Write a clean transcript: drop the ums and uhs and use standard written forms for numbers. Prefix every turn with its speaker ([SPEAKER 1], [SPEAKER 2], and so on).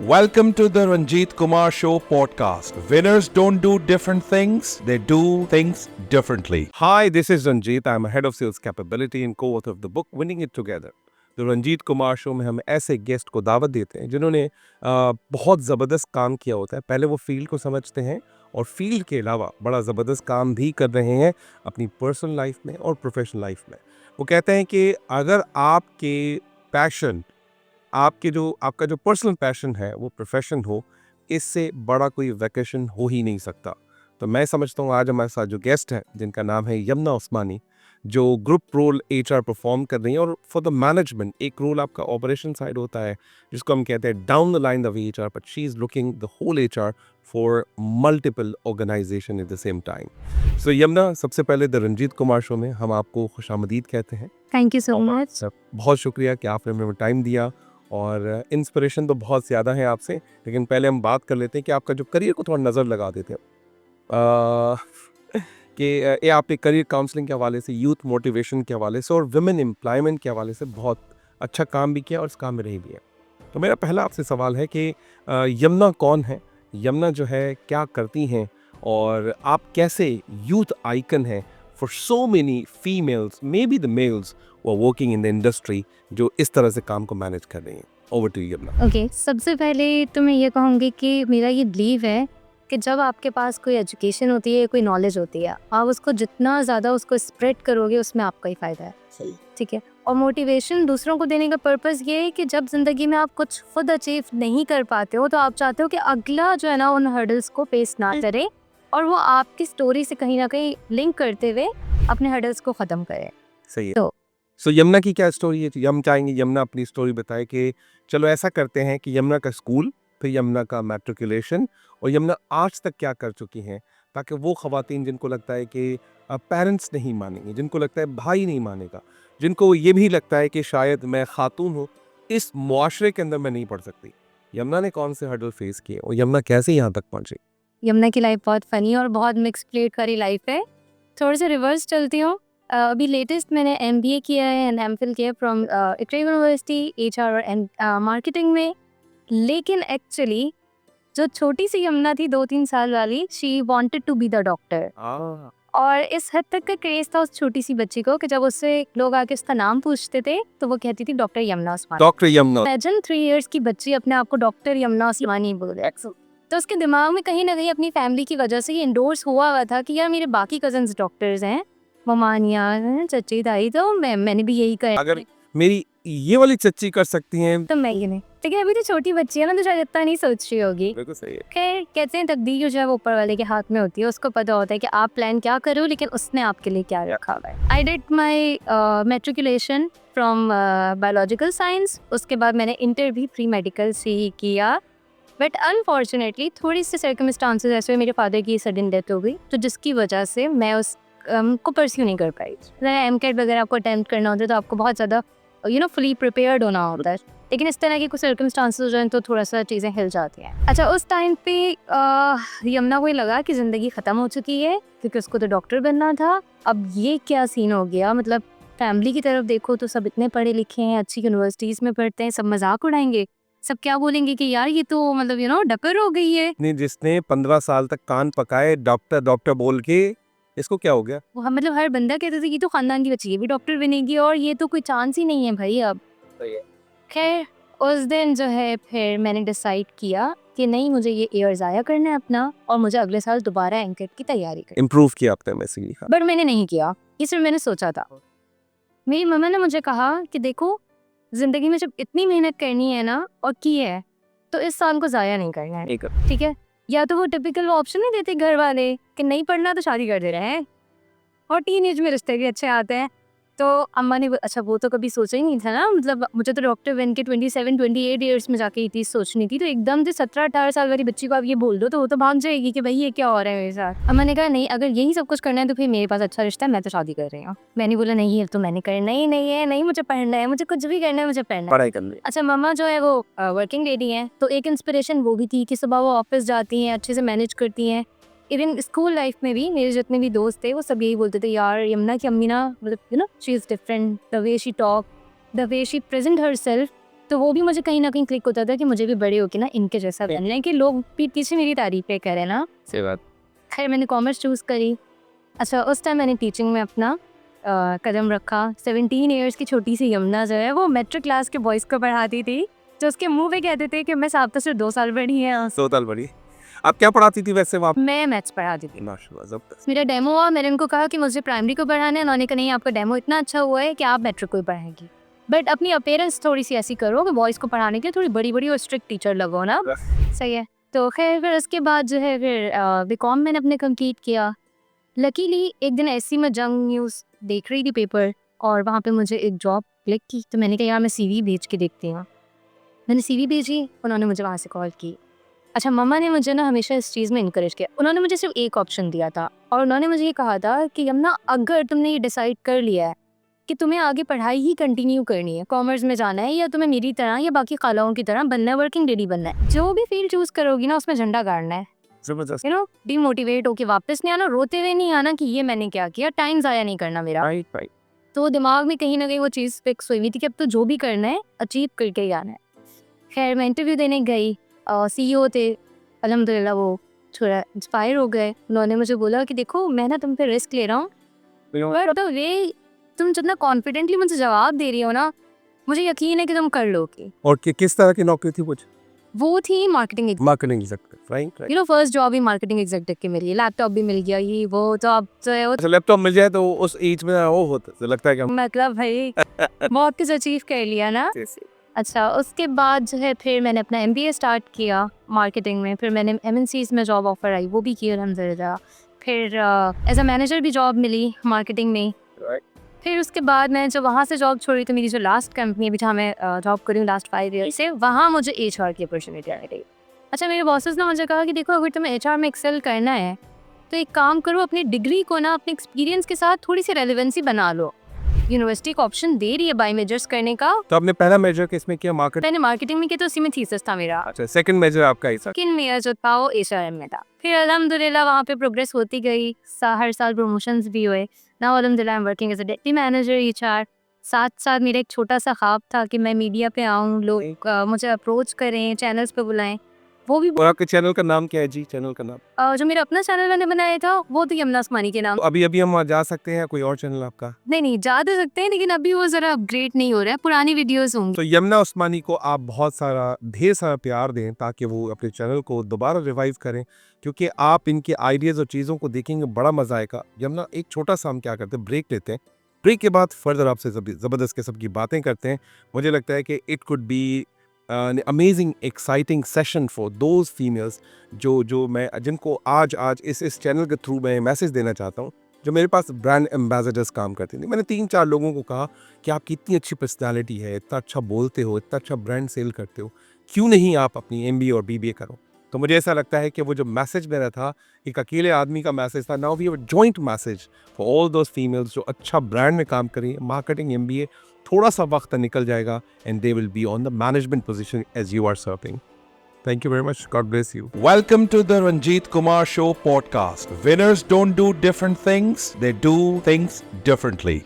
[SPEAKER 1] Welcome to the Ranjit Kumar Show podcast. Winners don't do different things, they do things differently.
[SPEAKER 2] Hi, this is Ranjit. I'm a head of sales capability and co-author of the book Winning It Together. The Ranjit Kumar show में हम ऐसे guest को दावत देते हैं जिन्होंने बहुत ज़बरदस्त काम किया होता है। पहले वो फील्ड को समझते हैं और फील्ड के अलावा बड़ा ज़बरदस्त काम भी कर रहे हैं अपनी पर्सनल लाइफ में और प्रोफेशनल लाइफ में। वो कहते हैं कि अगर आपके पैशन आपका जो पर्सनल पैशन है वो प्रोफेशन हो, इससे बड़ा कोई वैकेशन हो ही नहीं सकता। तो मैं समझता हूँ आज हमारे साथ जो गेस्ट हैं जिनका नाम है यमुना उस्मानी, जो ग्रुप रोल एचआर परफॉर्म कर रही हैं और फॉर द मैनेजमेंट एक रोल आपका ऑपरेशन साइड होता है जिसको हम कहते हैं down the line of HR, but she is looking the whole HR for multiple organization at the same time. So Yamuna, सबसे पहले द रंजीत कुमार शो में हम आपको खुशामदीद कहते हैं।
[SPEAKER 3] Thank you so much.
[SPEAKER 2] बहुत शुक्रिया कि आपने हमें टाइम दिया और इंस्पिरेशन तो बहुत ज़्यादा है आपसे, लेकिन पहले हम बात कर लेते हैं कि आपका जो करियर को थोड़ा नज़र लगा देते हैं कि ये आपने करियर काउंसलिंग के हवाले से, यूथ मोटिवेशन के हवाले से और वुमेन एम्प्लॉयमेंट के हवाले से बहुत अच्छा काम भी किया और इस काम में रही भी है। तो मेरा पहला आपसे सवाल है कि यमुना कौन है, यमुना जो है क्या करती हैं और आप कैसे यूथ आइकन हैं for so many females, may be the mails वो वर्किंग इन द इंडस्ट्री, जो इस तरह से काम को मैनेज कर रही हैं। Over to Yamuna.
[SPEAKER 3] ओके, सबसे पहले तो मैं ये कहूँगी कि मेरा ये बिलीव है कि जब आपके पास कोई एजुकेशन होती है, कोई नॉलेज होती है, आप उसको जितना ज़्यादा उसको स्प्रेड करोगे उसमें आपका ही फ़ायदा है।
[SPEAKER 2] सही।
[SPEAKER 3] ठीक है। और मोटिवेशन दूसरों को देने का पर्पज़ ये है कि जब ज़िंदगी में आप कुछ खुद अचीव नहीं कर पाते हो तो आप चाहते हो कि अगला जो है ना उन हर्डल्स को फेस ना करे और वो आपकी स्टोरी से कहीं ना कहीं लिंक करते हुए अपने हर्डल्स को ख़त्म करे।
[SPEAKER 2] सही है।
[SPEAKER 3] तो
[SPEAKER 2] सो यमुना की क्या स्टोरी है? हम चाहेंगे यमुना अपनी स्टोरी बताए कि चलो ऐसा करते हैं कि यमुना का स्कूल, फिर यमुना का मैट्रिकुलेशन और यमुना आज तक क्या कर चुकी हैं, ताकि वो ख़वातीन जिनको लगता है कि पेरेंट्स नहीं मानेंगे, जिनको लगता है भाई नहीं मानेगा, जिनको ये भी लगता है कि शायद मैं खातून हूँ, इस मुआशरे के अंदर मैं नहीं पढ़ सकती, यमुना ने कौन से हर्डल फेस किए और यमुना कैसे यहाँ तक पहुँची?
[SPEAKER 3] यमुना की लाइफ बहुत फ़नी और बहुत मिक्स प्लेट वाली लाइफ है। थोड़ा सा रिवर्स चलती हूँ। अभी लेटेस्ट मैंने MBA किया है एंड MPhil किया फ्रॉम इकरा यूनिवर्सिटी HR और मार्केटिंग में। लेकिन एक्चुअली जो छोटी सी यमुना थी 2-3 साल वाली, she wanted to be the doctor. और इस हद तक का क्रेज था उस छोटी सी बच्ची को कि जब उससे लोग आके उसका नाम पूछते थे तो वो कहती थी डॉक्टर यमुना उस्मानी।
[SPEAKER 2] डॉक्टर यमुना।
[SPEAKER 3] इमेजिन 3 इयर्स की बच्ची अपने आप को डॉक्टर यमुना उस्मानी बोल रही है। तो उसके दिमाग में कहीं ना कहीं अपनी फैमिली की वजह से ये इंडोर्स हुआ था कि यार मेरे बाकी कजन्स डॉक्टर्स हैं, ममानियाँ हैं, चची ताई, तो मैंने भी यही कर।
[SPEAKER 2] अगर मेरी ये वाली चच्ची कर सकती हैं
[SPEAKER 3] तो मैं ये नहीं, ठीक है। अभी तो छोटी बच्ची है ना, तो शायद इतना नहीं सोच रही होगी।
[SPEAKER 2] बिल्कुल सही है।
[SPEAKER 3] खैर, कहते हैं तकदीर जो है वो ऊपर वाले के हाथ में होती है। उसको पता होता है कि आप प्लान क्या करो, लेकिन उसने आपके लिए क्या रखा हुआ है। I did my matriculation from biological science. उसके बाद मैंने इंटर भी प्री मेडिकल से ही किया, बट अनफॉर्चुनेटली थोड़ी सी सर्कमस्टांसेस ऐसे हुए, मेरे फादर की सडन डेथ हो गई, तो जिसकी वजह से मैं उस को परस्यू नहीं कर पाई। MCAT वगैरह आपको अटैम्प्ट करना होता है तो आपको बहुत ज़्यादा फुली प्रिपेयर्ड होना होता है, लेकिन इस तरह के कुछ सर्कमस्टांसेस हो जाए तो थोड़ा सा चीज़ें हिल जाती हैं। अच्छा, उस टाइम पे यमुना को ही लगा कि ज़िंदगी ख़त्म हो चुकी है क्योंकि उसको तो डॉक्टर बनना था। अब ये क्या सीन हो गया, मतलब फैमिली की तरफ देखो तो सब इतने पढ़े लिखे हैं, अच्छी यूनिवर्सिटीज़ में पढ़ते हैं, सब मजाक उड़ाएंगे, सब क्या बोलेंगे कि यार ये तो मतलब डकर हो गई है।
[SPEAKER 2] जिसने 15 साल तक कान पकाए डॉक्टर डॉक्टर बोल के, इसको क्या हो गया?
[SPEAKER 3] वो मतलब हर बंदा कहते थे ये तो खानदान की बच्ची, ये भी डॉक्टर बनेगी और ये तो कोई चांस ही नहीं है भाई अब। खैर, उस दिन जो है फिर मैंने डिसाइड किया कि नहीं, मुझे ये ईयर ज़ाया करना है अपना और मुझे अगले साल दोबारा एंकेट की तैयारी करनी।
[SPEAKER 2] इम्प्रूव किया आपने बेसिकली।
[SPEAKER 3] बट मैंने नहीं किया, ये सिर्फ मैंने सोचा था। मेरी मम्मा ने मुझे कहा कि देखो, ज़िंदगी में जब इतनी मेहनत करनी है ना और की है, तो इस साल को ज़ाया नहीं करना है, ठीक है। या तो वो टिपिकल ऑप्शन नहीं देते घर वाले कि नहीं पढ़ना तो शादी कर दे रहे हैं, और टीनेज में रिश्ते भी अच्छे आते हैं। तो अम्मा ने अच्छा, वो तो कभी सोचा ही नहीं था ना, मतलब मुझे तो डॉक्टर बन के 27-28 ईयर्स में जाके ये चीज़ सोचनी थी। तो एकदम से 17-18 साल वाली बच्ची को आप ये बोल दो तो वो तो भाग जाएगी कि भाई ये क्या हो रहा है मेरे साथ। अम्मा ने कहा नहीं, अगर यही सब कुछ करना है तो फिर मेरे पास अच्छा रिश्ता है, मैं तो शादी कर रही हूँ। मैंने बोला नहीं, ये तो मैंने करना ही नहीं है, नहीं मुझे पढ़ना है, मुझे कुछ भी करना है, मुझे पढ़ना है,
[SPEAKER 2] पढ़ाई करनी।
[SPEAKER 3] अच्छा, मम्मा जो है वो वर्किंग लेडी हैं, तो एक इंस्पिरेशन वो भी थी कि सुबह वो ऑफिस जाती हैं, अच्छे से मैनेज करती हैं। इवन स्कूल लाइफ में भी मेरे जितने भी दोस्त थे वो सब यही बोलते थे, यार यमुना की अम्मी ना, मतलब she is different, the way she talk, the way she present her self, तो वो भी मुझे कहीं ना कहीं क्लिक होता था कि मुझे भी बड़े होके ना इनके जैसा बनना है, कि लोग पीठ पीछे मेरी तारीफें करें ना।
[SPEAKER 2] सही बात।
[SPEAKER 3] खैर मैंने कॉमर्स चूज़ करी। अच्छा, उस टाइम मैंने टीचिंग में अपना कदम रखा। 17 ईयर्स की छोटी सी यमुना जो है वो मैट्रिक क्लास के बॉयज़ को पढ़ाती थी, जो उसके मुंह पे कहते थे कि मैं साहब तो सिर्फ 2 साल बड़ी है।
[SPEAKER 2] 2 साल बड़ी। आप क्या पढ़ाती थी वैसे वहाँ?
[SPEAKER 3] मैं मैथ्स पढ़ाती थी।
[SPEAKER 2] माशाल्लाह ज़बरदस्त।
[SPEAKER 3] मेरा डेमो हुआ, मैंने उनको कहा कि मुझे प्राइमरी को पढ़ाना है। उन्होंने कहा नहीं, आपका डेमो इतना अच्छा हुआ है कि आप मैट्रिक को ही पढ़ाएंगी, बट अपनी अपीयरेंस थोड़ी सी ऐसी करो कि बॉयज़ को पढ़ाने के लिए थोड़ी बड़ी बड़ी और स्ट्रिक्ट टीचर लगो ना। सही है। तो खैर फिर उसके बाद जो है फिर बीकॉम मैंने अपने कंप्लीट किया। लकीली एक दिन ऐसी मैं जंग न्यूज़ देख रही थी पेपर, और वहाँ पे मुझे एक जॉब क्लिक की, तो मैंने कहा यार मैं CV भेज के देखती हूँ। मैंने CV भेजी, उन्होंने मुझे वहाँ से कॉल की। अच्छा, मम्मा ने मुझे ना हमेशा इस चीज़ में इनकरेज किया। उन्होंने मुझे सिर्फ एक ऑप्शन दिया था, और उन्होंने मुझे ये कहा था कि यमुना, अगर तुमने ये डिसाइड कर लिया है कि तुम्हें आगे पढ़ाई ही कंटिन्यू करनी है, कॉमर्स में जाना है, या तुम्हें मेरी तरह या बाकी खालाओं की तरह बनना है, वर्किंग लेडी बनना है, जो भी फील्ड चूज़ करोगी ना उसमें झंडा गाड़ना है।
[SPEAKER 2] ज़बरदस्त।
[SPEAKER 3] डिमोटिवेट होके वापस नहीं आना, रोते हुए नहीं आना कि ये मैंने क्या किया, टाइम ज़ाया नहीं करना मेरा।
[SPEAKER 2] राइट।
[SPEAKER 3] तो दिमाग में कहीं ना कहीं वो चीज़ फिक्स हुई हुई थी कि अब तो जो भी करना है अचीव करके ही आना है। खैर मैं इंटरव्यू देने गई, CEO थे, अल्हम्दुलिल्लाह वो थोड़ा इंस्पायर हो गए। उन्होंने मुझे बोला कि देखो मैं ना तुम पे रिस्क ले रहा हूँ, पर तो वे तुम जितना कॉन्फिडेंटली मुझे जवाब दे रही हो ना, मुझे यकीन है कि तुम कर लोगी।
[SPEAKER 2] और किस तरह की नौकरी थी कुछ?
[SPEAKER 3] वो थी marketing.
[SPEAKER 2] Marketing executive. Right.
[SPEAKER 3] First job ही मार्केटिंग एग्जीक्यूटिव की मिली, लैपटॉप भी मिल गया, ये वो। तो अब जो है वो
[SPEAKER 2] अच्छा, लैपटॉप मिल जाए तो उस एज में वो होता तो लगता है कि हम
[SPEAKER 3] मतलब भाई बहुत कुछ अचीव कर लिया ना। अच्छा, उसके बाद जो है फिर मैंने अपना MBA स्टार्ट किया मार्केटिंग में। फिर मैंने MNCs में जॉब ऑफर आई, वो भी की अल्हम्दुलिल्लाह। फिर एज अ मैनेजर भी जॉब मिली मार्केटिंग में।
[SPEAKER 2] Right.
[SPEAKER 3] फिर उसके बाद मैं जब वहाँ से जॉब छोड़ी तो मेरी जो लास्ट कंपनी अभी जहाँ मैं जॉब करी हूँ लास्ट 5 ईयर से, वहाँ मुझे HR की अपॉर्चुनिटी आई थी। अच्छा, मेरे बॉसेस ने मुझे कहा कि देखो अगर तुम्हें HR में एक्सेल करना है तो एक काम करो, अपनी डिग्री को ना अपने एक्सपीरियंस के साथ थोड़ी सी रेलेवेंसी बना लो। यूनिवर्सिटी को ऑप्शन दे रही है बाय मेजर्स करने का।
[SPEAKER 2] तो आपने पहला मेजर किसमें किया? मार्केट।
[SPEAKER 3] मैंने मार्केटिंग में किया, तो उसी में थीसिस था मेरा।
[SPEAKER 2] अच्छा, सेकंड मेजर आपका ऐसा।
[SPEAKER 3] सेकंड मेजर जो था वो HRM में था। फिर अल्हम्दुलिल्लाह वहाँ पे प्रोग्रेस होती गई, हर साल प्रमोशंस भी हुए। नाउ अल्हम्दुलिल्लाह I am working as a deputy manager HR। साथ साथ मेरा एक छोटा सा ख्वाब था कि मैं मीडिया पे आऊँ, लोग मुझे अप्रोच करें, चैनल्स पे बुलाएं। वो भी
[SPEAKER 2] और आपके चैनल का नाम क्या है जी? चैनल का नाम?
[SPEAKER 3] जो मेरा अपना चैनल मैंने बनाया था वो तो यमुना उस्मानी के नाम।
[SPEAKER 2] तो अभी हम वहाँ जा सकते हैं? कोई और चैनल आपका?
[SPEAKER 3] नहीं जा तो सकते हैं, लेकिन अभी वो ज़रा अपग्रेड नहीं हो रहा है, पुरानी वीडियोस होंगी।
[SPEAKER 2] तो यमुना उस्मानी को आप बहुत सारा ढेर सारा प्यार दें ताकि वो अपने चैनल को दोबारा रिवाइव करें, क्योंकि आप इनके आइडियाज़ और चीज़ों को देखेंगे, बड़ा मज़ा आएगा। यमुना, एक छोटा सा हम क्या करते हैं, ब्रेक लेते हैं। ब्रेक के बाद फर्दर आपसे ज़बरदस्त किस्म की बातें करते हैं। मुझे लगता है कि it could be an amazing exciting session for those females जिनको आज इस चैनल के थ्रू मैं मैसेज देना चाहता हूँ, जो मेरे पास ब्रांड एम्बेसडर्स काम करती थी। मैंने 3-4 लोगों को कहा कि आपकी इतनी अच्छी पर्सनालिटी है, इतना अच्छा बोलते हो, इतना अच्छा ब्रांड सेल करते हो, क्यों नहीं आप अपनी MBA और BBA करो? तो मुझे ऐसा लगता है कि वो जो मैसेज मेरा था एक अकेले आदमी का मैसेज था। Now we have a joint message for all those females जो अच्छा ब्रांड में काम करें, मार्केटिंग MBA। थोड़ा सा वक्त निकल जाएगा and they will be on the management position as you are serving. Thank you very much. God bless you.
[SPEAKER 1] Welcome to the Ranjit Kumar Show podcast. Winners don't do different things, they do things differently.